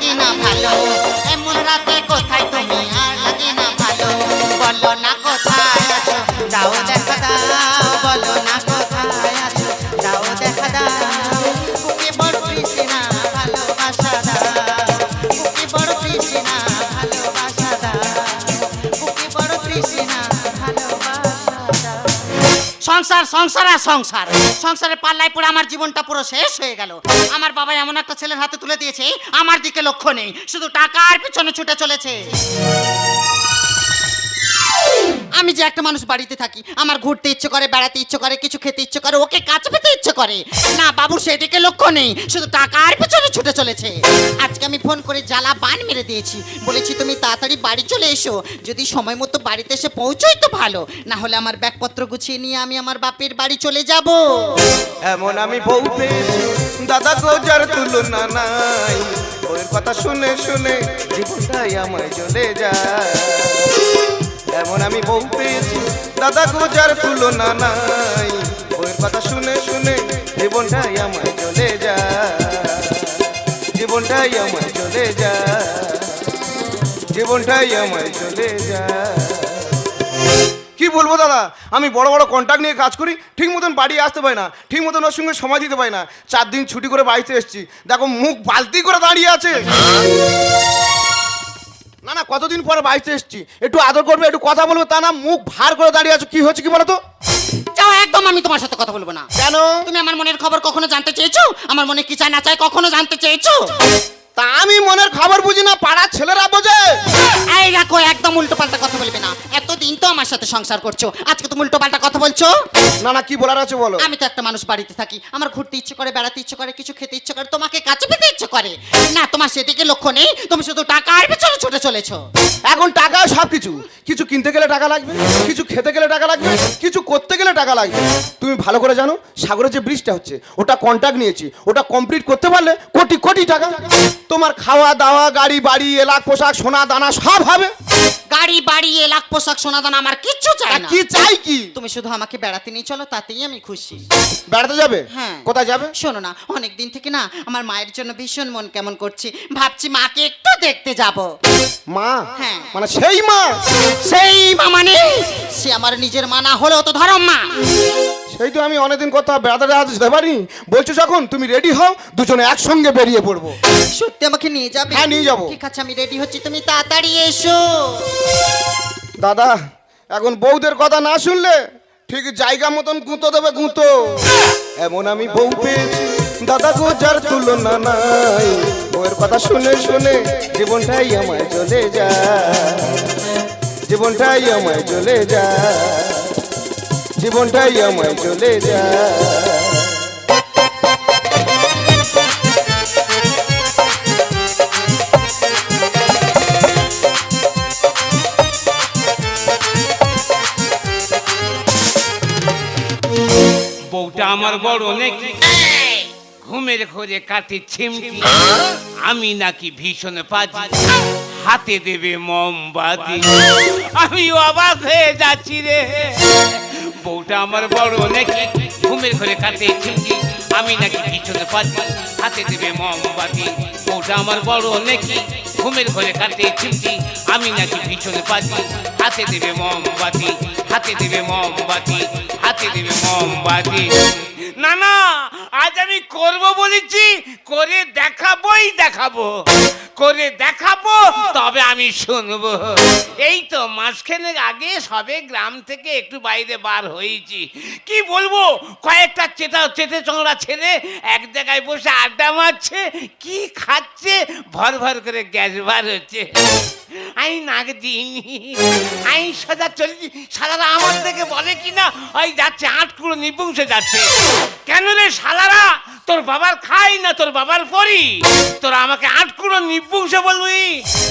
লাগে না ভালো, এমন রাতে কোথায় তুমি আর লাগে না ভালো। বলো না কোথায় আছো, দাও দেখা দাও, বলো না কোথায় আছো, দাও দেখা দাও। বুকে বড় তৃষ্ণা ভালোবাসা দাও, বুকে বড় তৃষ্ণা ভালোবাসা দাও, বুকে বড় তৃষ্ণা ভালোবাসা দাও। সংসার সংসার আর সংসার, সংসারের পাল্লায় পড়ে আমার জীবনটা পুরো শেষ হয়ে গেল। আমার বাবা এমন একটা ছেলের হাতে তুলে দিয়েছে, আমার দিকে লক্ষ্য নেই, শুধু টাকার পিছনে ছুটে চলেছে। আমি যে একটা মানুষ বাড়িতে থাকি, আমার ঘুরতে ইচ্ছে করে, বেড়াতে ইচ্ছে করে, কিছু খেতে ইচ্ছে করে, ওকে কাছে পেতে ইচ্ছে করে না, বাবু সেদিকে লক্ষ্য নেই, শুধু টাকার পিছনে ছুটে চলেছে। আজকে আমি ফোন করে জ্বালা বান মেরে দিয়েছি, বলেছি তুমি তাড়াতাড়ি বাড়ি চলে এসো, যদি সময় মতো বাড়িতে এসে পৌঁছোই তো ভালো, না হলে আমার ব্যাগপত্র গুছিয়ে নিয়ে আমি আমার বাপের বাড়ি চলে যাব। এমন আমি বউ পেয়েছি দাদা গো যার তুলনা নাই, বউয়ের কথা শুনে শুনে জীবনটাই আমায় চলে যায়। এমন আমি বউ পেয়েছি দাদা গো যার তুলনা নাই, বউয়ের কথা শুনে শুনে জীবনটাই আমায় চলে যায়, জীবনটাই আমায় চলে যায়, জীবনটাই আমায় চলে যায়। কি বলবো দাদা, আমি বড় বড় কন্ট্রাক্ট নিয়ে কাজ করি, ঠিক মতন বাড়ি আসতে পারি না, ঠিক মতন ওর সঙ্গে সময় দিতে পারি না। 4 দিন ছুটি করে বাড়িতে এসেছি, দেখো মুখ বালতি করে দাঁড়িয়ে আছে। না না, কতদিন পরে বাড়িতে এসেছি, একটু আদর করবে, একটু কথা বলবে, তা না মুখ ভার করে দাঁড়িয়ে আছো। কি হচ্ছে কি বলো তো? যাও, একদম আমি তোমার সাথে কথা বলবো না। কেন? তুমি আমার মনের খবর কখনো জানতে চেয়েছো? আমার মনে কি চাই না চাই কখনো জানতে চেয়েছো? তা আমি মনের খবর বুঝি না, পাড়ার ছেলেরা বোঝে। এই রাখো, একদম উল্টো পাল্টা কথা বলবে না। এতদিন তো আমার সাথে সংসার করছো, আজকে তুমি উল্টো পাল্টা কথা বলছো। না না, কি বলার আছে বলো। আমি তো একটা মানুষ বাড়িতে থাকি, আমার ঘুরতে ইচ্ছে করে, বেড়াতে ইচ্ছে করে, কিছু খেতে ইচ্ছে করে, তোমাকে কাছে পেতে ইচ্ছে করে না, তোমার সেদিকে লক্ষ্য নেই, তুমি শুধু টাকার পিছনে ছুটে চলেছো। এখন টাকা সব কিছু, কিছু কিনতে গেলে টাকা লাগবে, কিছু খেতে গেলে টাকা লাগবে, কিছু করতে গেলে টাকা লাগবে। তুমি ভালো করে জানো সাগরে যে ব্রিজটা হচ্ছে, ওটা কন্ট্রাক্ট নিয়েছি, ওটা কমপ্লিট করতে পারলে কোটি কোটি টাকা। তোমার খাওয়া দাওয়া, গাড়ি বাড়ি, এলাক পোশাক, সোনা দানা সব হবে। গাড়ি বাড়ি, এলাক পোশাক, সোনা দানা আমার কিচ্ছু চাই না। কি চাই কি? তুমি শুধু আমাকে বেড়াতে নিয়ে চলো, তাতেই আমি খুশি। বেড়াতে যাবে? হ্যাঁ। কোথায় যাবে? শোনো না, অনেক দিন থেকে না আমার মায়ের জন্য ভীষণ মন কেমন করছি, ভাবছি মাকে একটু দেখতে যাব। মা? হ্যাঁ। মানে সেই মা? সেই মা মানে সে আমার নিজের মা না হলেও তো ধরম মা। সেই তো আমি অনেকদিন কথা বেড়াতে যেতে পারি, বলছো যখন তুমি রেডি হও, দুজনে একসঙ্গে বেরিয়ে পড়বো। সত্যি আমাকে নিয়ে যাবে? হ্যাঁ, নিয়ে যাবো। ঠিক আছে, আমি রেডি হচ্ছি, তুমি তাড়াতাড়ি এসো। দাদা, এখন বউদের কথা না শুনলে ঠিক জায়গা মতন গুঁতো দেবে, গুঁতো। এমন আমি বউ পেয়েছি দাদা গো যার তুলনা নাই, বউয়ের কথা শুনে শুনে জীবনটাই আমায় চলে যায়, জীবনটাই আমায় চলে যায়, জীবনটাই আমায় চলে যায়। বউটা আমার বড় নাকি ঘুমের ঘরে কাটে ছিমকি, আমি নাকি ভীষণ পাজি, হাতে দেবে মোমবাতি। আমি অবাক হয়ে যাচ্ছি রে, বউটা আমার বড় নাকি ঘুমের ঘরে কাটে ছিমকি, আমি নাকি ভীষণ পাজি, হাতে দেবে মোমবাতি। বউটা আমার বড় নাকি ঘুমের ঘরে কাটে ছিমকি, আমি নাকি ভীষণ পাজি, হাতে দেবে মোমবাতি, হাতে দেবে মোমবাতি, হাতে দেবে মোমবাতি। না না, আজ আমি করব বলেছি, করে দেখাবোই দেখাবো, করে দেখাবো, তবে আমি শুনবো। এই তো মাসখানেক আগে সবে গ্রাম থেকে একটু বাইরে বার হয়েছি, কি বলবো, কয়েকটা চেটে চোংড়া ছেলে এক জায়গায় বসে আড্ডা মারছে, কি খাচ্ছে, ভর ভর করে গ্যাস বার হচ্ছে। আমি নাক দিইনি, আমি সোজা চলেছি। শালারা আমার থেকে বলে কিনা ওই যাচ্ছে আটকুড়ো নিপুংসে যাচ্ছে। কেন রে শালারা, তোর বাবার খাই না তোর বাবার পরি, তোরা আমাকে আটকুড়ো নিপুংসে বলবি?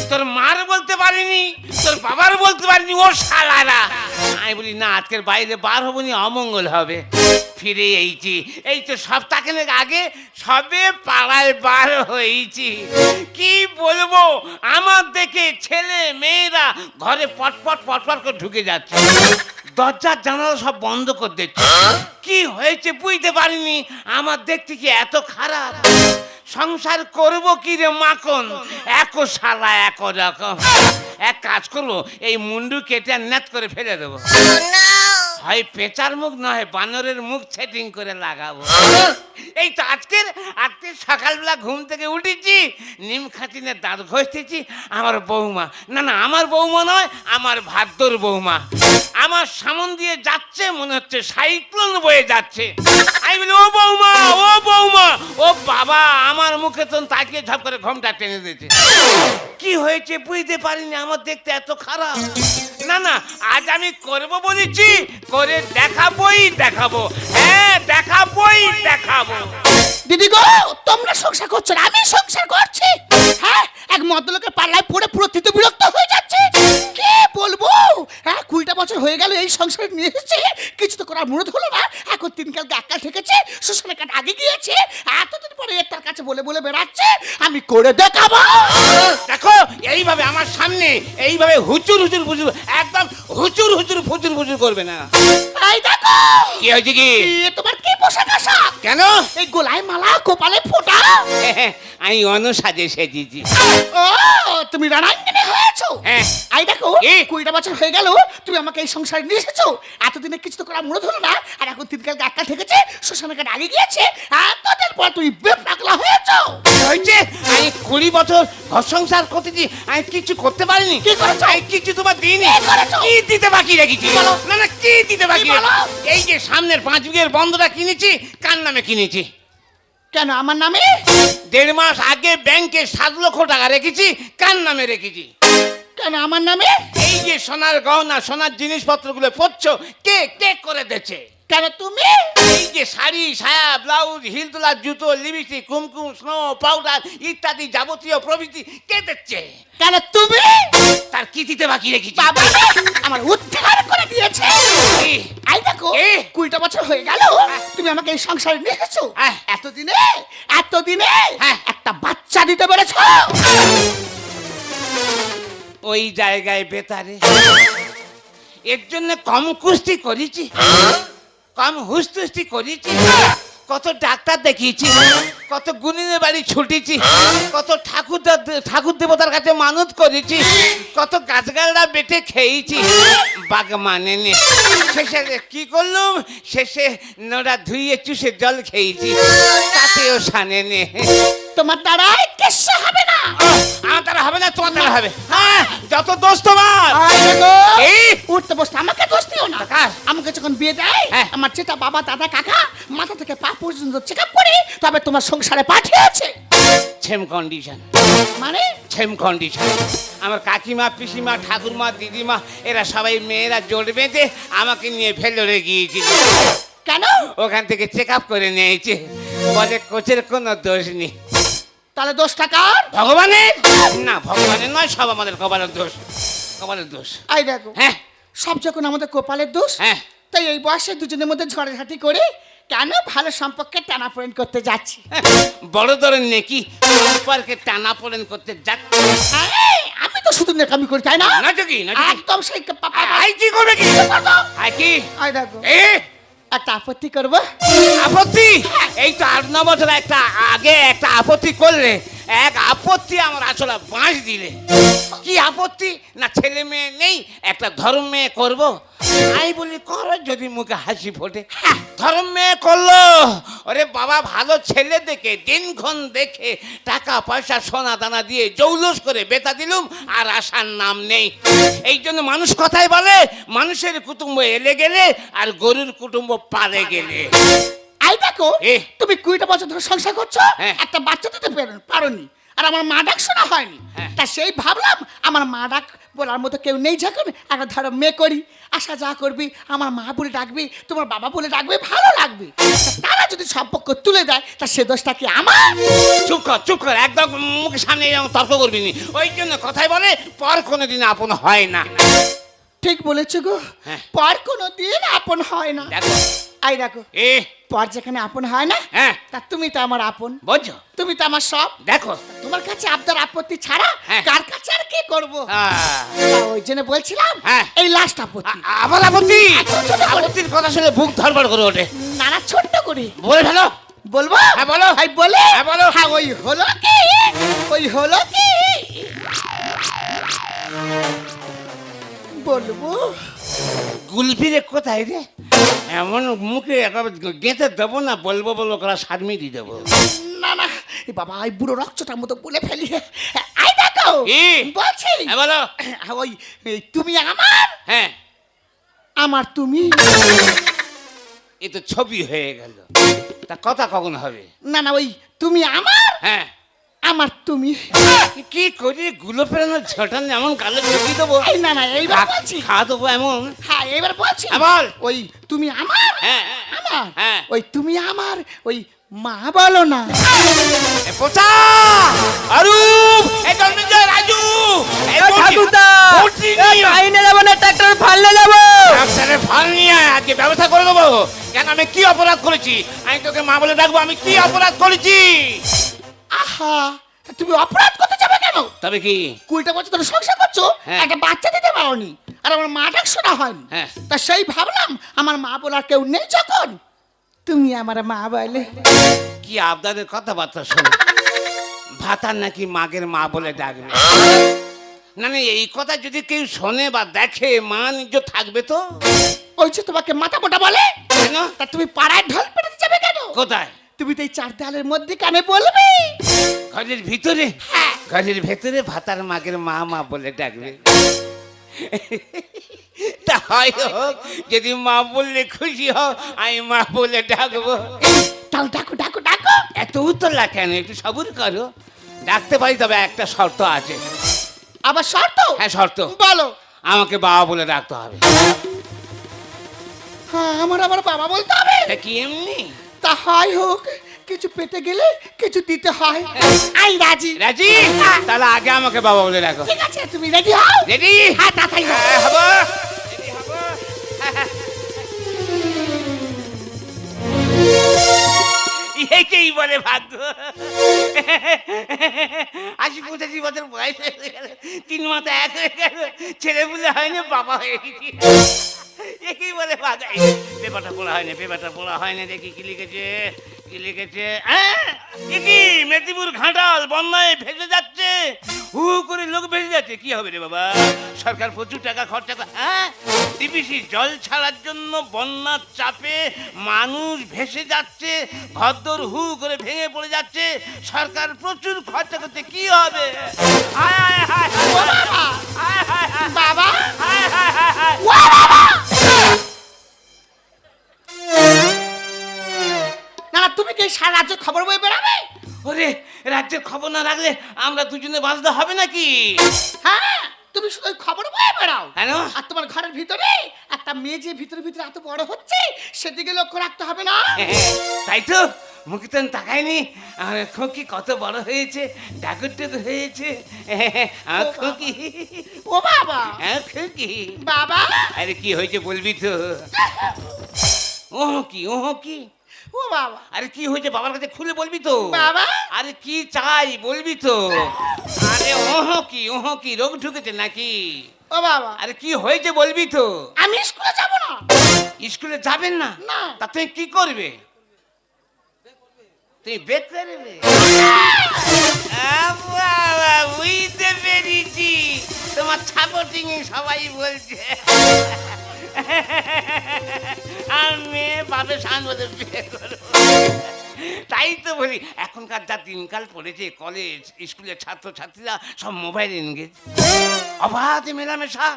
তোর মার বলতে পারিনি, তোর বাবার বলতে পারিনি, ও শালারা। আমি বলি না, আজকের বাইরে বার হবো নি, অমঙ্গল হবে। ফিরে এইছি, এই তো সপ্তাহখানেক আগে সবে পাড়ায় বার হয়েছি। কি বলবো, আমার দেখে ছেলে মেয়েরা ঘরে পটপট পটপট করে ঢুকে যাচ্ছে, দরজার জানালা সব বন্ধ করে দিচ্ছে। কি হয়েছে বুঝতে পারিনি, আমার দেখতে কি এত খারাপ? সংসার করব কি রে মাখন, একো শালা এক রকম। এক কাজ করবো, এই মুন্ডু কেটে নেট করে ফেলে দেবো। হয় পেঁচার মুখ নয় বানরের মুখ সেটিং করে লাগাবো। এই তো আজকে সকালবেলা ঘুম থেকে উঠেছি, নিম খাতিনে দাঁত ঘষতেছি, আমার বৌমা, না না আমার বৌমা নয়, আমার ভাদ্যর বৌমা আমার সামন দিয়ে যাচ্ছে, মনে হচ্ছে সাইক্লোন বয়ে যাচ্ছে। আমি বলি ও বৌমা, ও বৌমা, ও বাবা, আমার মুখে তো তাকিয়ে ঝপ করে ঘোমটা টেনে দিয়েছে। কি হয়েছে বুঝতে পারিনি, আমার দেখতে এত খারাপ। না না, আজ আমি করব বলেছি, করে দেখাবোই দেখাবো। হ্যাঁ দেখাবোই দেখাবো। দিদি গো, তোমরা সংসার করছো না, আমি সংসার করছি। হ্যাঁ, এক মদ্যলোকের পাল্লায় পড়ে প্রতিদিন বিরক্ত হয়ে যাচ্ছে। কি বলবো, হ্যাঁ 20টা বছর হয়ে গেল এই সংসারে নিয়ে এসেছে, কিছু তো করার মুরত হলো না। এখন 3 কাল গাক্কাল ঠেকেছে, শ্বশুরের কাছে আগে গিয়েছে, এতদিন পরে এর তার কাছে বলে বলে বেড়াচ্ছে আমি করে দেখাবো। দেখো এইভাবে আমার সামনে এইভাবে হুচুর হুচুর ফুচুর, একদম হুচুর হুচুর ফুচুর ফুচুর করবে না। এই দেখো, কি হয়েছে কি? এ তোমার কি পোশাক আশাক? কেন? এই গোলায় মালা, কপালে ফোঁটা। আমি অনুসাজে সেজেছি। ও, তুমি রানাঙ্গিনী হয়েছো? হ্যাঁ। আই দেখো, কি? 20টা বছর হয়ে গেল তুমি আমাকে এই সংসারে নিয়ে এসেছো, এতদিনে কিছু তো করার মুরত হলো না, আর এখন 3 কাল গাক্কাল ঠেকেছে, শ্বশুরের কাছে আগে গিয়েছে, এতদিন পর তুমি বেপাগলা হয়েছো। হয়েছে আমি 20 বছর ঘর সংসার করতেছি, আমি কিছু করতে পারিনি। কি করেছো? আমি কিছু তোমার দিইনি। কি করেছো? কি দিতে বাকি রেখেছি? বলো। না না, কি দিতে বাকি কি বলো? রেখেছি? এই যে সামনের 5 বিঘের বন্ধটা কিনেছি, কার নামে কিনেছি? কেন আমার নামে? 1.5 মাস আগে ব্যাংকে 7 লক্ষ টাকা রেখেছি, কার নামে রেখেছি? কেন আমার নামে? এই যে সোনার গহনা, সোনার জিনিসপত্রগুলো পরছো, কে কে করে দিচ্ছে? কেন তুমি? এই যে শাড়ি, সায়া, ব্লাউজ, হিল তোলা জুতো, লিপস্টিক, কুমকুম, স্নো পাউডার ইত্যাদি যাবতীয় প্রভৃতি কে দিচ্ছে? কেন তুমি? তার কি দিতে বাকি রেখেছি? বাবা আমার উদ্ধার করে দিয়েছে। কি? আই দেখো, কি? 20টা বছর হয়ে গেল তুমি আমাকে এই সংসারে নিয়ে এসেছো, হ্যাঁ। এতদিনে হ্যাঁ। একটা বাচ্চা দিতে পেরেছো। ওই জায়গায় বেতারে এর জন্য কম কুস্তি করেছি, কম হুস্তুস্তি করেছি, কত ডাক্তার দেখিয়েছি, কত গুণিনের বাড়ি ছুটেছি, কত ঠাকুর দেবতার কাছে মানত করেছি, কত গাছগাছরা বেটে খেয়েছি, বাঘ মানেনি। শেষে কি করলুম, শেষে নোড়া ধুইয়ে চুষে জল খেয়েছি, তাতেও সানেনি। তোমার দ্বারাই কিচ্ছু হবে না। আমার দ্বারা হবে না, তোমার দ্বারা হবে। হ্যাঁ, যত দোষ তোমার। আই দেখো, এই উঠতে বসতে আমাকে দোষ দিও না। কার? আমাকে যখন বিয়ে দেয়, হ্যাঁ। আমার চেতা বাবা দাদা কাকা মাথা থেকে পা পর্যন্ত চেক আপ করে তবে তোমার সংসারে পাঠিয়েছে। সেম কন্ডিশন, মানে সেম কন্ডিশন। আমার কাকিমা, পিসিমা, ঠাকুরমা, দিদিমা এরা সবাই মেয়েরা জোট বেঁধে আমাকে নিয়ে ভেলোরে গিয়েছিল। কেন? ওখান থেকে চেক আপ করে নিয়েছে, বলে কোচের কোনো দোষ নেই। তাহলে দোষটা কার? ভগবানের? না, ভগবানের নয়, সব আমাদের কপালের দোষ, কপালের দোষ। আই দেখো, হ্যাঁ সব যখন আমাদের কপালের দোষ, হ্যাঁ। তাই এই বয়সে দুজনের মধ্যে ঝড়ঝাটি করে কেন ভালো সম্পর্কে টানাপোড়েন করতে যাচ্ছি? বড় ধরনের নেকি সম্পর্কে টানা পড়েন করতে যাচ্ছে এই, আমি তো শুধু নেকামি করি, তাই না? না তো কি, না তো কি? একদম সেই আই কি করবে কি? আই কি? আই দেখো, এ একটা আপত্তি করবো। আপত্তি? এই তো 8-9 বছর আগে একটা আপত্তি করলে, এক আপত্তি আমার আসলে বাঁশ দিলে। কি আপত্তি? না ছেলে মেয়ে নেই, একটা ধর্ম মেয়ে করবো। আমি বলি কর, যদি মুখে হাসি ফোটে। ধর্ম মেয়ে করলো, ওরে বাবা ভালো ছেলে দেখে, দিনক্ষণ দেখে, টাকা পয়সা সোনা দানা দিয়ে জৌলুস করে বেতা দিলুম, আর আসার নাম নেই। এই জন্য মানুষ কথাই বলে, মানুষের কুটুম্ব এলে গেলে আর গরুর কুটুম্ব পালে গেলে। আই দেখো, এ। তুমি 20টা বছর ধরে সংসার করছো, হ্যাঁ। একটা বাচ্চা দিতে পারোনি, আর আমার মা ডাক শোনা হয়নি। হ্যাঁ। তা সেই ভাবলাম আমার মা ডাক বলার মতো কেউ নেই, যখন একটা ধরো মেয়ে করি, আশা যা করবি আমার মা বলে ডাকবি, তোমার বাবা বলে ডাকবি, ভালো লাগবে। তা তারা যদি সম্পর্ক তুলে দেয়, তা সে দোষটা কি আমার? চুপ কর, চুপ কর, একদম মুখের সামনে এরকম তর্ক করবি নি। ওই জন্য কথাই বলে, পর কোনোদিন আপন হয় না। ঠিক বলেছো গো, হ্যাঁ। পর কোনো দিন আপন হয় না। দেখো আই দেখো, এ পর যেখানে আপন হয় না, হ্যাঁ তা তুমি তো আমার আপন, বোঝো, তুমি তো আমার সব। দেখো তোমার কাছে আবদার আপত্তি ছাড়া হ্যাঁ। কার কাছে আর কি করবো? আহ, তা ওই জন্য বলছিলাম, হ্যাঁ। এই লাস্ট আপত্তি আবার আপত্তি? ছোট করে। আপত্তির কথা শুনে বুক ধরপড় করে ওঠে। নানা ছোট্ট করে বলে ফেলো। বলবো? হ্যাঁ, বলো। ভাই বলে? হ্যাঁ, বলো। হ্যাঁ, ওই হলো কি, ওই হলো কি, বলবো? গুলফিরে কোথায় রে? এমন মুখে গেঁথে দেবো না, বলবো বলবো করা সারমি দিয়ে দেবো। না না, এ বাবা এই বুড়ো রক্তটার মতো বলে ফেলি। আই দেখো কি? বলছি, হ্যাঁ, বলো। ওই এই তুমি আমার, হ্যাঁ, আমার তুমি। এ তো ছবি হয়ে গেল, তা কথা কখন হবে? না না, ওই তুমি আমার, হ্যাঁ, আমার তুমি। কি করি গুলো ফেরানো ঝটান এমন গালে ঢুকি দেবো, এই না না, এইবার বলছি। খা দেবো এমন। হ্যাঁ, এবার বলছি। হ্যাঁ, বল। ওই তুমি আমার, হ্যাঁ, আমার, হ্যাঁ। ওই তুমি আমার, ওই মা বলো না। এ পোচা অরূপ, এই ধর্মেন্দ্র, রাজু, এই ঠাকুরদা, বলছি নিয়ে আইনে যাবো না ট্রাক্টর ফাললে যাবো? ডাক্তারের ফাল নিয়ে আয়, আজকে ব্যবস্থা করে দেবো। কেন, আমি কি অপরাধ করেছি? আমি তোকে মা বলে ডাকবো, আমি কি অপরাধ করেছি? আহা, তুমি অপরাধ করতে যাবে কেন? তবে কি? 20টা বছর ধরে সংসার করছো, হ্যাঁ। একটা বাচ্চা দিতে পারোনি, আর আমার মা ডাক শোনা হয়নি। হ্যাঁ। তা সেই ভাবলাম আমার মা বলার কেউ নেই যখন, তুমি আমার মা বলে। কি আপনাদের কথাবার্তা শোনো, ভাতার নাকি মাগের মা বলে ডাকবে। না না, এই কথা যদি কেউ শোনে বা দেখে, মা নিজ থাকবে তো? ওই যে তোমাকে মাথা মোটা বলে, কেন? তা তুমি পাড়ায় ঢোল পেটাতে যাবে কেন? কোথায়? তুমি তো এই 4 দেয়ালের মধ্যে কানে বলবে। ঘরের ভিতরে? হ্যাঁ। ঘরের ভেতরে ভাতার মাগের মা মা বলে ডাকবে। তা হয় হোক, যদি মা বললে খুশি হও, আমি মা বলে ডাকবো। তাও ডাকো ডাকো ডাকো। এত উত্তরলা কেন, একটু সবুর করো। ডাকতে পারি, তবে একটা শর্ত আছে। আবার শর্ত? হ্যাঁ, শর্ত। বলো। আমাকে বাবা বলে ডাকতে হবে। হ্যাঁ, আমার আবার বাবা বলতে হবে? তা কি এমনি? তা হয় হোক, কিছু পেতে গেলে কিছু দিতে হয়। আই রাজি। রাজি? তাহলে আগে আমাকে বাবা বলে ডাকো। ঠিক আছে, তুমি রেডি হও? রেডি? হ্যাঁ, তাড়াতাড়ি হও। হবো, রেডি হবো। একেই বলে ভাগ্য। 80-85 বছর বয়স হয়ে গেল, 3 মাথা এক হয়ে গেল, ছেলে পুলে হয়নি, বাবা হয়ে গেছি। একেই বলে ভাগ্য। পেপারটা পড়া হয়নি, পেপারটা পড়া হয়নি, দেখি কি লিখেছে, কি লিখেছে। এ কি, মেদিনীপুর ঘাটাল বন্যায় ভেসে যাচ্ছে, হু হু করে লোক ভেসে যাচ্ছে। কি হবে রে বাবা, সরকার প্রচুর টাকা খরচা করে। ডিবিসি জল ছাড়ার জন্য বন্যার চাপে মানুষ ভেসে যাচ্ছে, ঘরদোর হু করে ভেঙে পড়ে যাচ্ছে, সরকার প্রচুর খরচা করতে। কি হবে? হায় হায় হায় ও বাবা, হায় হায় হায় বাবা, হায় হায় হায় হায়। ও বাবা। না, তুমি কি সারা রাজ্য খবর বই বেড়াবে? ওরে, রাজ্যের খবর না রাখলে আমরা দুজনে বাঁচতে হবে নাকি? হ্যাঁ, তুমি শুধু ওই খবর বই বেড়াও। কেন? আর তোমার ঘরের ভিতরে একটা মেয়ে যে ভিতরে ভিতরে এত বড় হচ্ছে, সেদিকে লক্ষ্য রাখতে হবে না? তাই তো, মুখে তো খাইনি। আমার খোকি কত বড় হয়েছে, ডাকুর টুকু হয়েছে। আমার খোকি, ও বাবা, খোকি। বাবা, আরে কি হয়েছে বলবি তো? ও কি, ও কি? ও বাবা, আরে কি হয়েছে বাবার কাছে খুলে বলবি তো? বাবা। আরে কি চাই বলবি তো? আরে ওহ কি রোগ ঢুকেছে নাকি? ও বাবা, আরে কি হয়েছে বলবি তো? আমি স্কুলে যাব না। স্কুলে যাবেন না? না। তা তুমি কি করবে? তুই বেক করবে? বাবা, বুঝতে পেরেছি, তোমার সাপোর্টিং সবাই বলছে। আর মেয়ে বাপের সামনে বিয়ে করবো। তাই তো বলি, এখনকার যা দিনকাল পড়েছে, কলেজ স্কুলের ছাত্রছাত্রীরা সব মোবাইল এনগেজ, অবাধ মেলামেশা,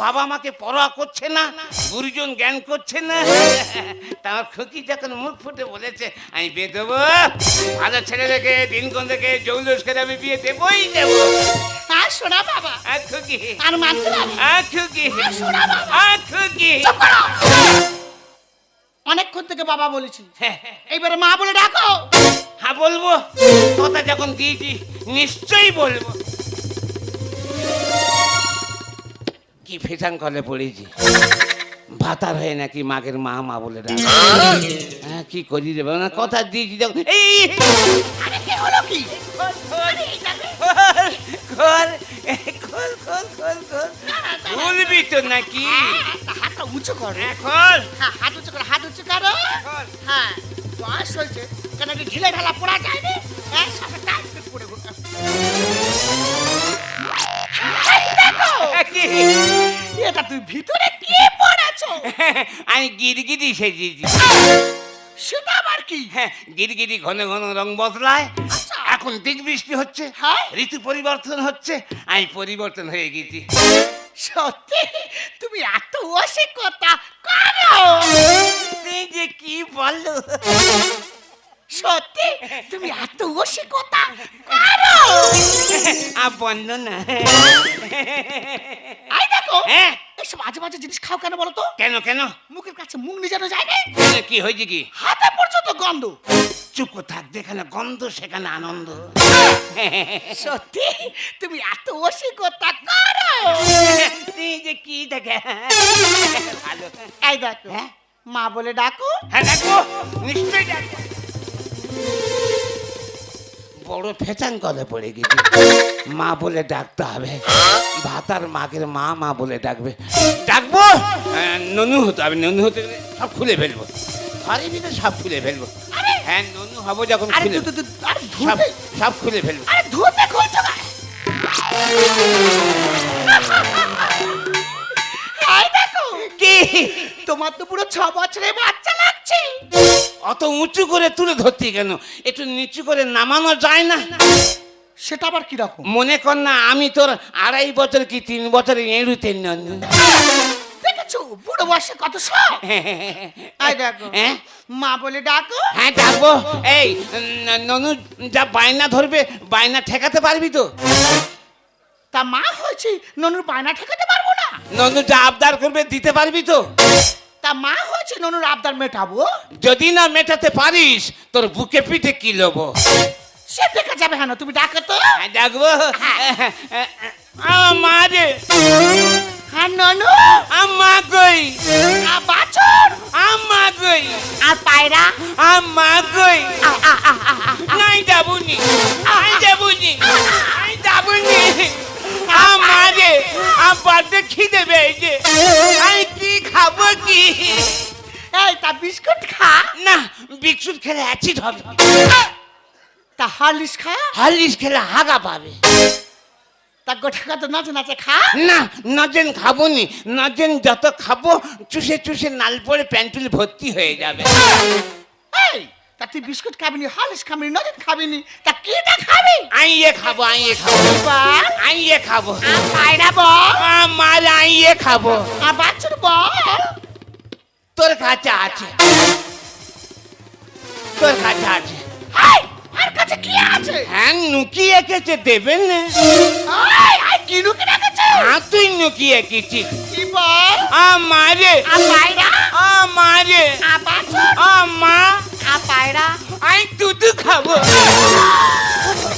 বাবা আমাকে পরোয়া করছে না, গুরুজন জ্ঞান করছে না। তার খুকি যখন মুখ ফুটে বলেছে আমি বিয়ে দেবো, ভালো ছেলে দেখে দিনক্ষণ দেখে জৌলুস করে আমি বিয়ে দেবই দেবো। আর শোনা বাবা, খুকি, আর মানতে পারি। খুকি, শোনা বাবা, খুকি। চুপ করো। অনেকক্ষণ থেকে বাবা বলেছি, এইবারে মা বলে ডাকো। হ্যাঁ বলবো, কথা যখন দিয়েছি নিশ্চয়ই বলবো। কি ফেটান কলে পড়েছি, ভাতার হয়ে নাকি মাগের মা মা বলে ডাকে। হ্যাঁ, কি করি রে বাবা, কথা দিয়েছি যখন। এই আরে কি হলো কি? বলবি তো নাকি? হাতটা উঁচু করো। এখন হ্যাঁ, হাত উঁচু করো, হাত উঁচু করো। হ্যাঁ, বয়স হয়েছে কেন কি ঢিলে ঢালা পড়া যায় না একসাথে টাইট করে পড়ে গো দেখো কি? এটা তুই ভিতরে কি পড়েছো আমি গিরগিটি সেজেছি। সেটা আবার কি হ্যাঁ, গিরগিটি ঘন ঘন রং বদলায়। আচ্ছা। এখন দিক বৃষ্টি হচ্ছে, হ্যাঁ। ঋতু পরিবর্তন হচ্ছে, আমি পরিবর্তন হয়ে গেছি। সত্যি তুমি এত অসিকতা করো তুই যে কি বললো, সত্যি তুমি এত অসিকতা করো বন্ধ না। আই দেখো হ্যাঁ, এসব মাঝে মাঝে জিনিস খাও কেন বলো তো কেন কেন? মুখের কাছে মুখ নিয়ে যেন যায় না কি হয়েছে কি? হাতে পর্যন্ত গন্ধ চুপ করে থাক, যেখানে গন্ধ সেখানে আনন্দ। সত্যি তুমি এত অসিকতা করো তুই যে কি দেখে ভালো। এই দেখো হ্যাঁ? মা বলে ডাকো হ্যাঁ দেখো, নিশ্চয়ই দেখো। বড় ফেচান কলে পড়ে গেছি, মা বলে ডাকতে হবে। ভাতার মাকের মা মা বলে ডাকবে, ডাকবো। ননু হতে হবে, ননু হতে গেলে সব খুলে ফেলবো, ঘরের ভিতরে সব খুলে ফেলবো। হ্যাঁ, ননু হবো যখন আরে খুলে আরে সব ধুতে সব খুলে ফেলবো। আরে ধুতে খুলছো না এই দেখো কি? তোমার তো পুরো 6 বছরের বাচ্চা লাগছে অত উঁচু করে তুলে ধরতি কেন? একটু নিচু করে নামানো যায় না? সেটা আবার কি রকম মনে কর না আমি তোর 2.5 বছর কি 3 বছর এড়ুতে ননু। দেখেছো বুড়ো বয়সে কত শখ এই দেখো হ্যাঁ মা বলে ডাকো হ্যাঁ ডাকবো। এই ননু যা বায়না ধরবে, বায়না ঠেকাতে পারবি তো? তা মা হয়েছে ননুর বায়না ঠেকাতে পারবো না ননু যা আবদার করবে দিতে পারবি তো? তা মা হয়েছে ননুর আবদার মেটাবো যদি না মেটাতে পারিস তোর বুকে পিঠে কি লবো। সে দেখা যাবে হ্যাঁ তুমি ডাকো তো হ্যাঁ ডাকবো। মা রে, হ্যাঁ ননু আম্মা কই, বাছুর আম্মা কই, আর পায়রা আম্মা কই। নাই যাবুনি, নাই যাবুনি, নাই যাবুনি। আমারে আব্বাতে খিদে পেয়েছে, আমি কি খাবো কি? এই তা বিস্কুট খা না, বিস্কুট খেলে অ্যাসিড হবে, তা হরলিক্স খা হরলিক্স খেলে হাগা পাবে। তা গোটা কত নাচে নাচে খা না, নজেন খাবো নি, নজেন যত খাবো চুষে চুষে নাল পড়ে প্যান্টুল ভর্তি হয়ে যাবে। এই তা তুই বিস্কুট খাবিনি হরলিক্স খাবিনি নজেন খাবিনি তা কিটা খাবি আইয়ে খাবো, আইয়ে খাবো, বল আইয়ে খাবো। আর পায়রা বল আমার আইয়ে খাবো। আর বাছুর বল তোর কাছে আছে, তোর কাছে আছে। এই আর কাছে কি আছে হ্যাঁ, নুকিয়ে কেছে দেবেন না? এই আই কিনু কি রেখেছে হ্যাঁ, তুই নুকিয়ে কেছি। কি বল আমারে, আর পায়রা আমারে, আর বাছুর আমা, আর পায়রা আমি দুধ খাবো,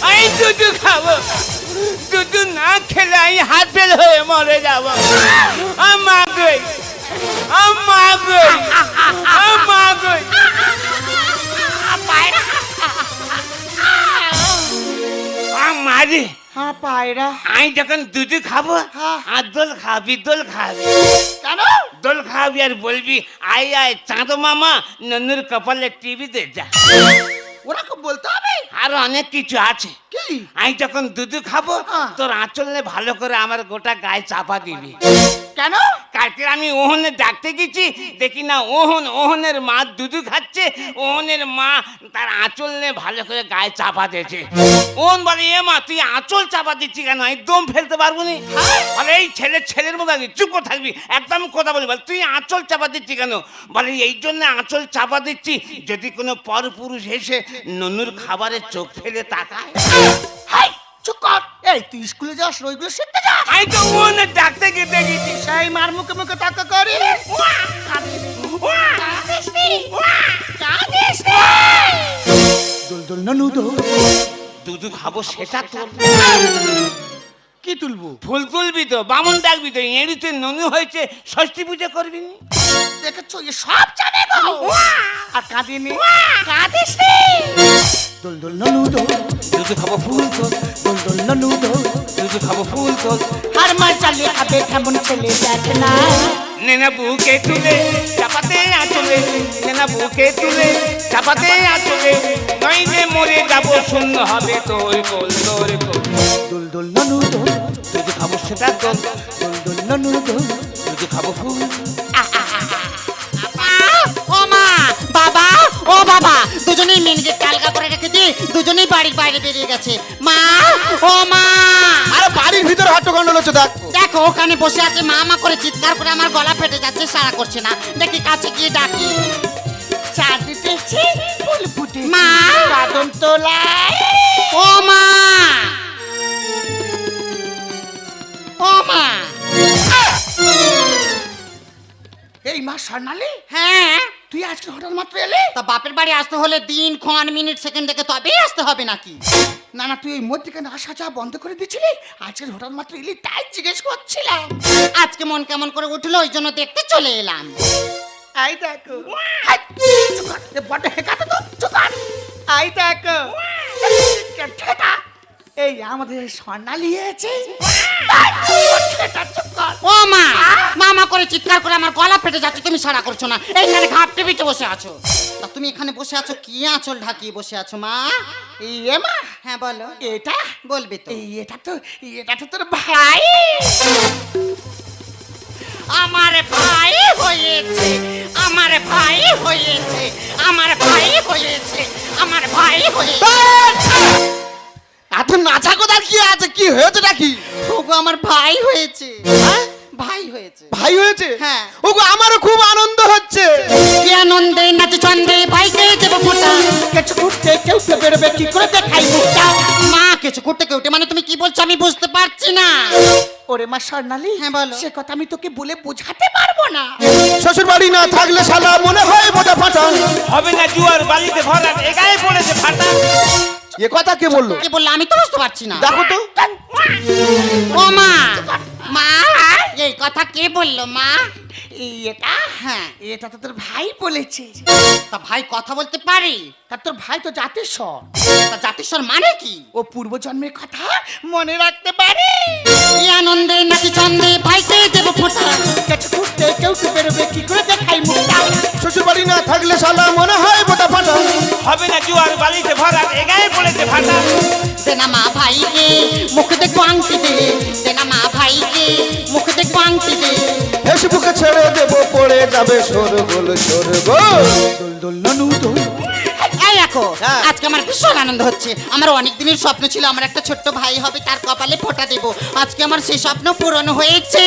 আমি দুধ খাবো। দুধ না খেলে আমি হাত ফেল হয়ে মরে যাবো। আমা গই, আমা গই, আমা গই। আর পায়রা আমারে, আর পায়রা আমি যখন দুধ খাবো হ্যাঁ। আর দোল খাবি, দোল খাবি, কেন দোল খাবি আর বলবি আয় আয় চাঁদ মামা নন্নুর কপালে টিভিতে যা। ওরকম বলতে হবে আর অনেক কিছু আছে। কি আমি যখন দুধ খাবো হ্যাঁ। তোর আঁচলে ভালো করে আমার গোটা গায়ে চাপা দিবি। কেন কালকে আমি ওহনে ডাকতে গেছি, দেখি না ওহনের মা দুধু খাচ্ছে, ওহনের মা তার আঁচল নিয়ে ভালো করে গায়ে চাপা দিয়েছে। ওহন বলে এ মা তুই আঁচল চাপা দিচ্ছি কেন? আমি দম ফেলতে পারবো নি। বলে এই ছেলের মতো আগে চুপ করে থাকবি, একদম কথা বলি। বলে তুই আঁচল চাপা দিচ্ছি কেন? বলে এই জন্য আঁচল চাপা দিচ্ছি যদি কোনো পরপুরুষ এসে ননুর খাবারে চোখ ফেলে তাকায়। হাই চুপ কর এই তুই স্কুলে যাস ওইগুলো শিখতে যাস আমি তো ওহনে ডাকতে গিয়ে গেছি। সেই মার মুখে মুখে টাকা করি দুল ননু দো দুধু খাবো সেটা তোর কি তুলবো ফুল তুলবি তো, বামুন ডাকবি তো, এড়িতে ননু হয়েছে ষষ্ঠী পুজো করবি নি? দেখেছো এ সব জানে গো আর কাঁদিনি কাঁদিস নি দুল ননু দো দুধু খাবো ফুল তোল, দুল ননু দো দুধু খাবো ফুল তোল। আর মার চালে খাবে কেমন ছেলে দেখ না নেনা বুকে তুলে চাপাতে আঁচলে, নেনা বুকে তুলে চাপাতে আঁচলে, নইলে মরে যাবো শূন্য হবে তোর কোল তোর কোল। দোল দোল ননু দোল, যদি খাবো সেটা তোল, দোল দোল ননু দোল। যদি খাবো ফুল। ও মা, বাবা, ও বাবা, দুজনেই মেন গেট কালকা করে রেখে দিয়ে দুজনেই বাড়ির বাইরে বেরিয়ে গেছে। মা, ও মা, আরে বাড়ির ভিতরে হট্টগন্ডল হচ্ছে দেখ। দেখো ওখানে বসে আছে মা মা করে চিৎকার করে, আমার গলা ফেটে যাচ্ছে, সাড়া করছে না। দেখি কাছে গিয়ে ডাকি। চাঁদ উঠেছে, ফুল ফুটেছে, মা, কদম তোলায়। ও মা, ও মা। এই মা স্বর্ণালী, হ্যাঁ, তুই আজকে হঠাৎ মাত্র এলে? তা বাপের বাড়ি আসতে হলে দিন ক্ষণ মিনিট সেকেন্ড দেখে তবেই আসতে হবে নাকি? না না, তুই এই মধ্যেখানে আসা যাওয়া বন্ধ করে দিচ্ছিলি, আজকে হঠাৎ মাত্র এলি তাই জিজ্ঞেস করছিলাম। আজকে মন কেমন করে উঠলো ওই জন্য দেখতে চলে এলাম। আই দেখো, হাই, চুপ কর, এ বড্ড হেঁকাতে তো, চুপ কর। আই দেখো, ঠেটা, এই আমাদের স্বর্ণালী এসেছে। ঠেটা, চুপ কর। ও মা, মামা করে চিৎকার করে আমার গলা ফেটে যাচ্ছে, তুমি সাড়া করছো না। এইখানে ঘাপটে পিঠে বসে আছো। তা তুমি এখানে বসে আছো কি আঁচল ঢাকিয়ে বসে আছো মা? এই এ মা, হ্যাঁ বলো, এটা বলবে তো। এই এটা তো তোর ভাই। আমার ভাই হয়েছে, আমার ভাই হয়েছে, আমার ভাই হয়েছে, আমার ভাই হয়েছে। এত নাচা কোথার কি আছে, কি হয়েছে নাকি? ওগো আমার ভাই হয়েছে, হ্যাঁ? ভাই হয়েছে। ভাই হয়েছে? হ্যাঁ। ওগো আমারও খুব আনন্দ হচ্ছে। কি আনন্দে নাচে ছন্দে ভাইকে দেবো ফোঁটা। কিছু ঘুরতে কেউ তো বেরোবে কি করে দেখাই মুখটা। মা কিছু করতে কেউটে মানে তুমি কি বলছো আমি বুঝতে পারছি না। ওরে মা স্বর্ণালী, হ্যাঁ, বলো। সে কথা আমি তোকে বলে বোঝাতে পারবো না। শ্বশুর বাড়ি না থাকলে শালা মনে হয় বোঝা ফাটা। হবে না জুয়ার বালিতে ভরা, এগায়ে পড়েছে ফাটা। এ কথা কে বললো? কি বললো আমি তো বুঝতে পারছি না। দেখো তো। ও মা, মা এই কথা কে বললো মা? এই এটা, হ্যাঁ, এটা তো তোর ভাই বলেছে। তা ভাই কথা বলতে পারি? তা তোর ভাই তো জাতিস্বর, তা জাতিস্বর মানে কি? ও পূর্বজন্মের কথা মনে রাখতে পারে। কি আনন্দে নাচে ছন্দে ভাইকে দেবো ফোঁটা। কিছু ঘুরতে কেউ তো বেরোবে কি করে দেখাই মুখটা। শ্বশুর বাড়ি না থাকলে শালা মনে হয় বোঝা ফাটা। হবে না জুয়ার বালিতে ভরা, এগায়ে পড়েছে ফাটা। দে না মা ভাইকে মুখ দেখবো আংটি দে, দে না মা ভাইকে মুখ দেখবো আংটি দে। ফেসবুকে ছেড়ে দেবো, পড়ে যাবে সরগোল সরগোল। দোল দোল ননু দোল। এই দেখো, হ্যাঁ। আজকে আমার ভীষণ আনন্দ হচ্ছে। আমার অনেক দিনের স্বপ্ন ছিল আমার একটা ছোট্ট ভাই হবে, তার কপালে ফোঁটা দেবো। আজকে আমার সেই স্বপ্ন পূরণ হয়েছে।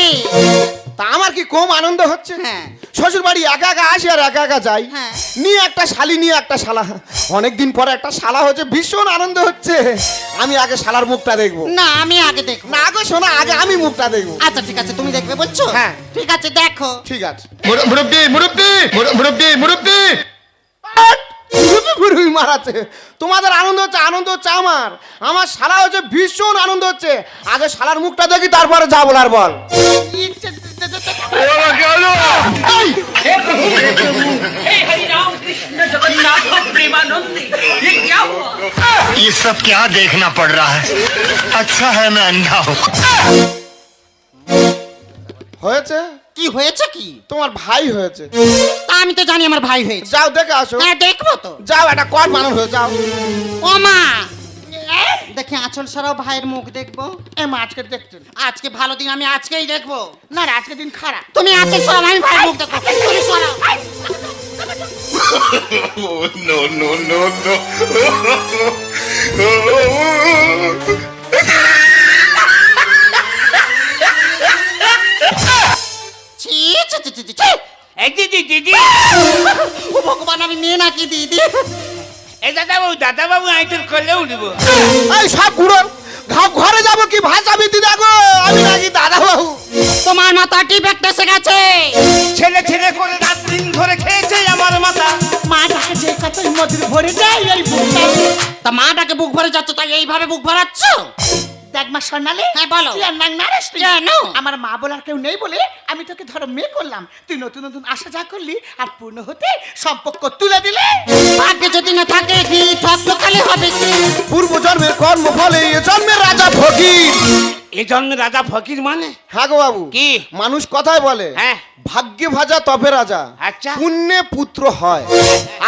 তা আমার কি কম আনন্দ হচ্ছে? হ্যাঁ। শ্বশুর বাড়ি একা একা আসি আর একা একা যাই। হ্যাঁ। নিয়ে একটা শালি, নিয়ে একটা শালা। অনেকদিন পরে একটা শালা হচ্ছে, ভীষণ আনন্দ হচ্ছে। আমি আগে শালার মুখটা দেখবো। না আমি আগে দেখবো। না গো শোনা, আগে আমি মুখটা দেখবো। আচ্ছা ঠিক আছে, তুমি দেখবে বলছো? হ্যাঁ। ঠিক আছে দেখো। ঠিক আছে। মুরব্বি মুরব্বি মুরব্বি মুরব্বি ঘুরুই মারাচ্ছে। তোমাদের আনন্দ হচ্ছে, আনন্দ হচ্ছে আমার। আমার শালা হচ্ছে ভীষণ আনন্দ হচ্ছে। আগে শালার মুখটা দেখি, তারপরে যা বলার বল। ये सब क्या देखना पड़ रहा है? अच्छा है मैं अंधा हूँ। হয়েছে? কি হয়েছে কি? তোমার ভাই হয়েছে। তা আমি তো জানি আমার ভাই হয়েছে। যাও দেখে আসো। হ্যাঁ দেখবো তো। যাও, একটা কট বানানো হয়ে যাও। ও মা, দেখি আঁচল সরাও, ভাইয়ের মুখ দেখবো। এ মা আজকে দেখতে আজকে ভালো দিন, আমি আজকেই দেখবো। না রে, আজকে দিন খারাপ। তুমি আঁচল সরাও, আমি ভাইয়ের মুখ দেখবো। তুমি সরাও। नो नो नो नो ছি ছি ছি ছি, ছি, ছি। এই দিদি দিদি, ও ভগবান, আমি মেয়ে নাকি দিদি? এই দাদা বাবু আমি তোর করলে উঠব। এই সব গুড়ন ঘরে যাবো কি ভাষাবি দিদা গো? আমি নাকি দাদা বাবু। তোমার মাথা টিপ একটা এসে গেছে। ছেলে ছেলে করে রাত দিন ধরে খেয়েছে আমার মাথা। মা ডাকে যে কতই মধুর ভরে যায় এই বুকটা। তা মাটাকে বুক ভরে যাচ্ছ, তাই এইভাবে বুক ভরাচ্ছ? দেখ মা স্বর্ণালী, হ্যাঁ, বলো। তুই আর নাক নাড়িস নি। কেন? আমার মা বলার কেউ নেই বলে আমি তোকে ধরো মেয়ে করলাম। তুই নতুন নতুন আশা যা করলি আর পূর্ণ হতে সম্পর্ক তুলে দিলে। ভাগ্যে যদি না থাকে কি, থাকলো কালে হবে কি? পূর্ব জন্মের কর্ম ফলে এ জন্মের রাজা ফকির। এ জন্মে রাজা ফকির মানে হ্যাঁ গো বাবু, কি? মানুষ কথায় বলে হ্যাঁ। ভাগ্যে ভাজা তবে রাজা, আচ্ছা। পুণ্যে পুত্র হয়।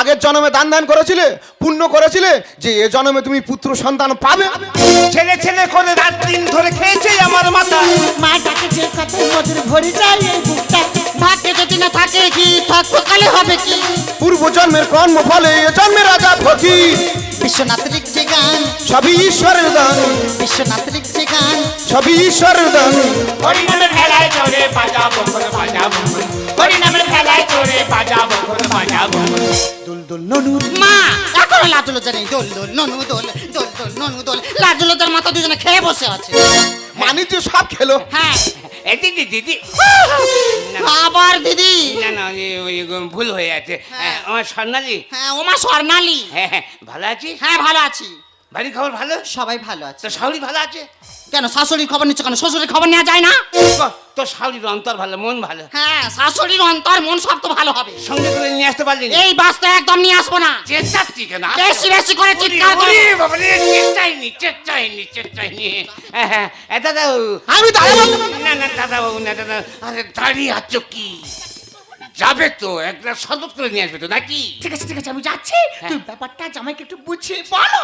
আগের জন্মে দান দান করেছিলে, পুণ্য করেছিলে, যে এ জন্মে তুমি পুত্র সন্তান পাবে। ছেলে ছেলে করে রাত দিন ধরে খেয়েছে আমার মাথা। মা ডাকে যে কত মধুর ভরে যায় এই বুকটা, ভাগ্যে যদি না থাকে কি থাকবো কালে হবে কি। পূর্ব জন্মের কর্ম ফলে এ জন্মে রাজা ফকির, বিশ্বনাথ লিখছে গান, সবই ঈশ্বরের দান, বিশ্বনাথ লিখছে গান। সবই ঈশ্বরের দান। হরিনামের ভেলায় চড়ে বাজাবো কোন বাজাবো, হরিনামের ভেলায় চড়ে বাজাবো কোন বাজাবো। দুল দুল ননুর মা এখনো লাজলজা নেই, দোল দোল ননু দোল, দোল দোল ননু দোল। লাজলজার মাথা দুজনে খেয়ে বসে আছে। মানি যে সব খেলো। হ্যাঁ এ দিদি দিদি, আবার দিদি। না না ওই ভুল হয়ে আছে। আমার স্বর্ণালী। হ্যাঁ ওমা স্বর্ণালী। হ্যাঁ হ্যাঁ, ভালো আছিস? হ্যাঁ ভালো আছি। বাড়ির খবর ভালো? সবাই ভালো আছে। তোর শাশুড়ি ভালো আছে? কেন শাশুড়ির খবর নিচ্ছ কেন? শ্বশুরের খবর নেওয়া যায় না? তোর শাশুড়ির অন্তর ভালো, মন ভালো। হ্যাঁ শাশুড়ির অন্তর মন সব তো ভালো হবে। সঙ্গে করে নিয়ে আসতে পারলি না? এই বাসটা একদম নিয়ে আসবো না। চেঁচাচ্ছি কেন? বেশি বেশি করে চিৎকার করো। ওরে বাবারে, চেঁচাইনি চেঁচাইনি চেঁচাইনি। হ্যাঁ হ্যাঁ, দাদাবাবু। আমি দাঁড়াবো। না না দাদাবাবু না দাদা, আরে দাঁড়িয়ে আছো কি? যাবে তো এক গ্লাস শরবত করে নিয়ে আসবে তো নাকি? ঠিক আছে ঠিক আছে আমি যাচ্ছি। তুই ব্যাপারটা জামাইকে একটু বুঝিয়ে বলো।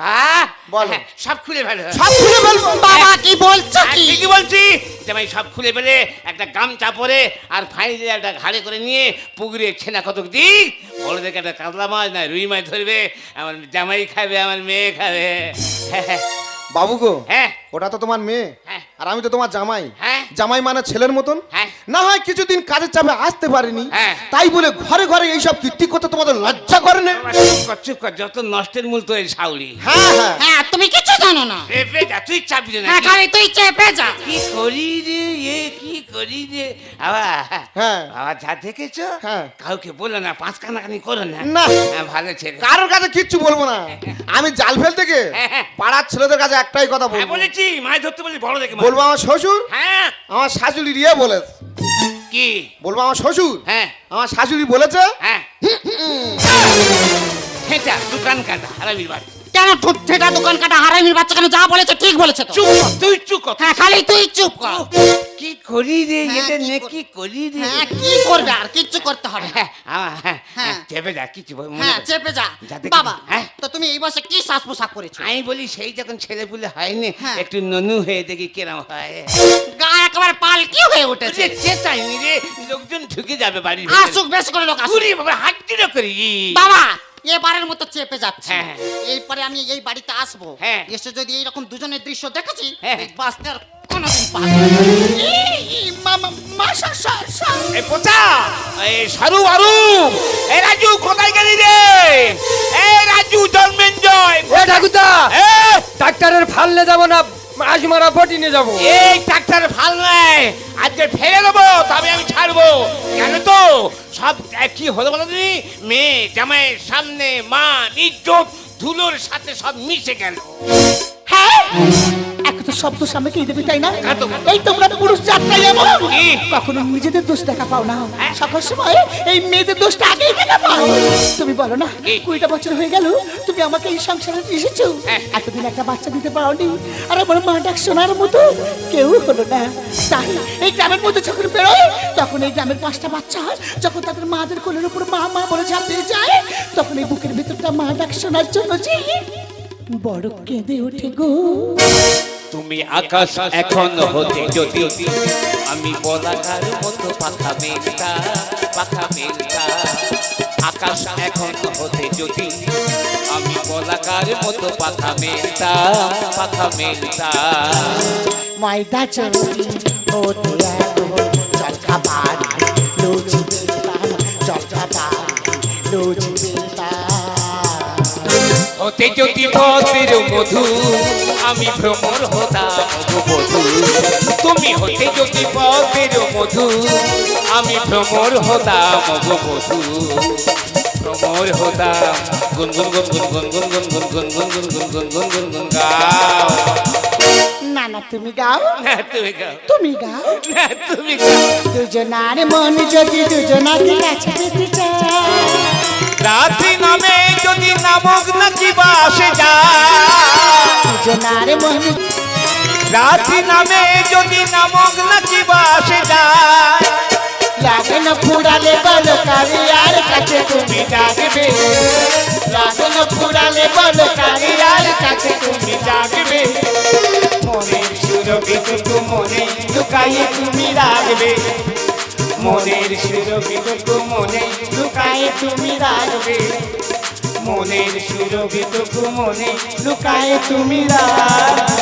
হ্যাঁ, বলো। সব খুলে ফেলো। সব খুলে ফেলবো। বাবা কি বলছো কি? ঠিকই বলছি। জামাই সব খুলে ফেলে একটা গামছা পরে আর ফাইনালি একটা ঘাড়ে করে নিয়ে পুকুরে ছেনা কতক দিক, বড়দেরকে একটা কাতলা মাছ না রুই মাছ ধরবে, আমার জামাই খাবে, আমার মেয়ে খাবে। বাবু গো, হ্যাঁ ওটা তো তোমার মেয়ে, হ্যাঁ। আর আমি তো তোমার জামাই। হ্যাঁ। জামাই মানে ছেলের মতন। হ্যাঁ। না হয় কিছুদিন কাজের চাপে আসতে পারিনি, হ্যাঁ। তাই বলে ঘরে ঘরে এইসব কীর্তি করতে তোমাদের লজ্জা করে না? চুপ কর, যত নষ্টের মূল তো এই শাউরি। হ্যাঁ হ্যাঁ, হ্যাঁ তুমি কিছু জানো না। চেপে যা, তুই চাপি না। হ্যাঁ খালি তুই চেপে যা। কি করি রে, কি করি রে আবার। হ্যাঁ। আবার যা দেখেছো, হ্যাঁ। কাউকে বলো না, পাঁচ কানাকানি করো না। না। হ্যাঁ, ভালো ছেলে। কারোর কাছে কিচ্ছু বলবো না। আমি জাল ফেলতে গিয়ে হ্যাঁ। পাড়ার ছেলেদের কাছে একটাই কথা হ্যাঁ বলবো। বলেছি, মাছ ধরতে বলি বড় দেখে মাছ। বলবো আমার শ্বশুর, হ্যাঁ। আমার শাশুড়ি রিয়ে বলে। কি? বলবো আমার শ্বশুর, হ্যাঁ আমার শাশুড়ি বলেছে। হ্যাঁ। হেঁচা দোকান কাটা হারামির বাড়ি। কেন ঠেটা দোকান কাটা হারামির বাচ্চা কেন? যা বলেছে ঠিক বলেছে তো। চুপ কর, তুই চুপ কর। হ্যাঁ খালি তুই চুপ কর। কি করি রে, হ্যাঁ, এটা কি নে কর- কি করি রে। হ্যাঁ কি করবে আর কিচ্ছু করতে হবে না। হ্যাঁ, হ্যাঁ, হ্যাঁ। চেপে যা, কিছু মনে হ্যাঁ কর। চেপে যা। যা দেখি। বাবা হ্যাঁ। তো তুমি এই বয়সে কি সাজ পোশাক করেছো? আমি বলি সেই যখন ছেলে পুলে হয়নি, হ্যাঁ। একটু ননু হয়ে দেখি কেরম হয়। গা একেবারে পালকি হয়ে উঠেছে। চেঁচাইনি রে, লোকজন ঢুকে যাবে বাড়ির আসুক বেশ করে লোক আসুক। পুরি বাবা হাতটিরও করি। বাবা এবারের মতো চেপে যাচ্ছে। হ্যাঁ, হ্যাঁ। এরপরে আমি এই বাড়িতে আসবো। হ্যাঁ। এসে যদি এইরকম দুজনের দৃশ্য দেখেছি, হ্যাঁ। এই বাসটা আর কোনোদিন পাবো না। এই পোচা, এই সারু বারু, এই রাজু কোথায় গেলি রে? এই রাজু জন্মেঞ্জয়। এ ঠাকুরদা, এ, ডাক্তারের ফাললে যাব না, মাছ মারা বটি নিয়ে যাবো। এই ট্রাক্টর ভাল নাই, আজকে ফেলে দেবো তবে আমি ছাড়বো। কেন তো সব কি হলো বলো তুমি? মেয়ে জামাইয়ের সামনে মা ইজ্জত ধুলোর সাথে সব মিশে গেল। হ্যাঁ এক তো শব্দ সামনে কে দেবে তাই না? হ্যাঁ তো। এই তোমরা পুরুষ জাতটাই এমন, কি? কখনো নিজেদের দোষ দেখা পাও না, হ্যাঁ। সকল সময় এই মেয়েদের দোষটা আগেই দেখা পাও। তুমি বলো না কি? 20টা বছর হয়ে গেল তুমি আমাকে এই সংসারে এসেছো, হ্যাঁ। এতদিন একটা বাচ্চা দিতে পারোনি, আর আমার মা ডাক শোনার মতো কেউ হলো না। তাই এই গ্রামের মধ্যে যখন বেরোয় তখন এই গ্রামের 5টা বাচ্চা যখন তাদের মাদের কোলের উপর মা মা বলে ঝাঁপিয়ে যায়, তখন এই বুকের ভিতরটা মা ডাক শোনার জন্য যে বড় কেঁদে ওঠে গো। তুমি আকাশ এখন হতে যদি আমি বলাকার মতো পাখা মেলতা, পাখা মেলতা। আকাশ এখন হতে যদি আমি বলাকার মতো পাখা মেলতা, পাখা মেলতা। ময়দা চৌরি হতে জল খাবার লুচি বেলতাম, জল খাবার লুচি বেলতাম। হতে যদি পথের মধু আমি ভ্রমর হতাম বধু। তুমি হতে যদি পথের মধু আমি ভ্রমর হতাম বধু। ভ্রমর হতাম গুনগুন গুনগুন গুনগুন গুনগুন গুনগুন গুনগুন গুনগুন গুনগুন গাও। না না তুমি গাও, না তুমি গাও, তুমি গাও। না তুমি গাও। দুজনার মন যদি দুজনাকে কাছে পেতে চায়, রাত্রি নামে যদি নামক নাকি বাসে যায়, দুজনার মন রাত্রি নামে যদি নামক নাকি বাসে যায় লাগন ফুরালে বলো কারিয়ার কাছে তুমি ডাকবে লাগন ফুরালে বলো কারিয়ার কাছে তুমি ডাকবে মনের সুরভিটুকু মনে লুকায়ে তুমি রাখবে মনের সুরভিটুকু মনে লুকায়ে তুমি রাখবে মনের সুরভিটুকু মনে লুকায়ে তুমি রাখবে